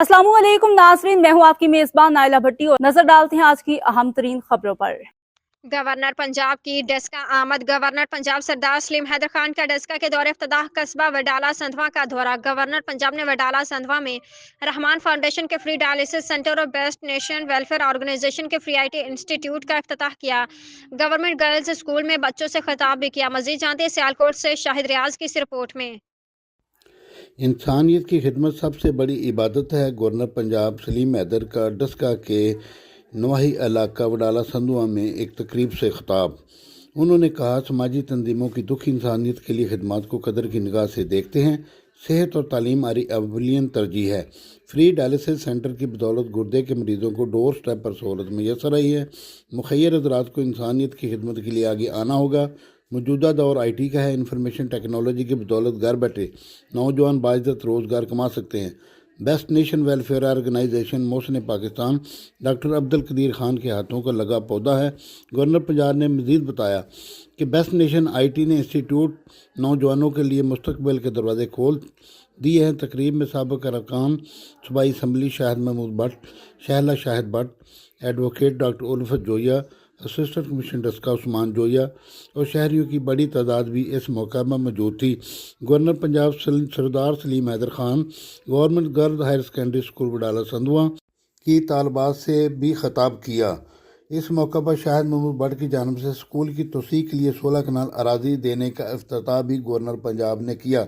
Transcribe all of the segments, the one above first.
अस्सलाम वालेकुम नाज़रीन, मैं हूँ आपकी मेज़बान नाइला भट्टी और नजर डालते हैं आज की अहम तरीन खबरों पर। गवर्नर पंजाब की डेस्का आमद। गवर्नर पंजाब सरदार सलीम हैदर खान का डेस्का के दौरे इफ्तिताह कस्बा वडाला संधवा का दौरा। गवर्नर पंजाब ने वडाला संधवा में रहमान फाउंडेशन के फ्री डायलिसिस सेंटर और बेस्ट नेशन वेलफेयर ऑर्गेनाइजेशन के फ्री आईटी इंस्टीट्यूट का इफ्तिताह किया। गवर्नमेंट गर्ल्स स्कूल में बच्चों से खिताब भी किया। मजीद जानते हैं सियालकोट से शाहिद रियाज की इस रिपोर्ट में। इंसानियत की खिदमत सबसे बड़ी इबादत है। गवर्नर पंजाब सलीम हैदर का डस्का के नवाही इलाका वडाला संधवा में एक तकरीब से खिताब। उन्होंने कहा, समाजी तंजीमों की दुखी इंसानियत के लिए खिदमत को कदर की निगाह से देखते हैं। सेहत और तालीम हमारी अवलियन तरजीह है। फ्री डायलिसिस सेंटर की बदौलत गुर्दे के मरीजों को डोर स्टेप पर सहूलत मैसर आई है। मुखैर हज़रात को इंसानियत की खिदमत के लिए आगे आना होगा। मौजूदा दौर आईटी का है। इंफॉर्मेशन टेक्नोलॉजी की बदौलत घर बैठे नौजवान बाइज़्ज़त रोज़गार कमा सकते हैं। Best nation welfare organisation Mohsin Pakistan doctor Abdul Qadeer Khan के हाथों का लगा पौधा है। गवर्नर पंजाब ने मज़ीद बताया कि बेस्ट नेशन आईटी ने इंस्टीट्यूट नौजवानों के लिए मुस्तकबिल के दरवाजे खोल दिए हैं। तकरीब में साबिक़ अरकान सूबाई assembly Shahid Mahmood Bhatt, Shahla Shahid Bhatt, advocate doctor Ulfat Joya, assistant commissioner Daska Usman Joya और शहरियों की बड़ी तादाद भी इस मौका में मौजूद थी। Governor Punjab Sardar Saleem Haider Khan government girls higher secondary school Wadala Sandhwa की तालबात से भी खिताब किया। इस मौका पर शाहिद महमूद भट्ट की जानिब से स्कूल की तोसी के लिए 16 कनाल अराजी देने का इफ्तिताह भी गवर्नर पंजाब ने किया।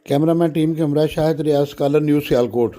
कैमरामैन टीम के हमरा शाहिद रियाज, स्कॉलर न्यूज़, सियालकोट।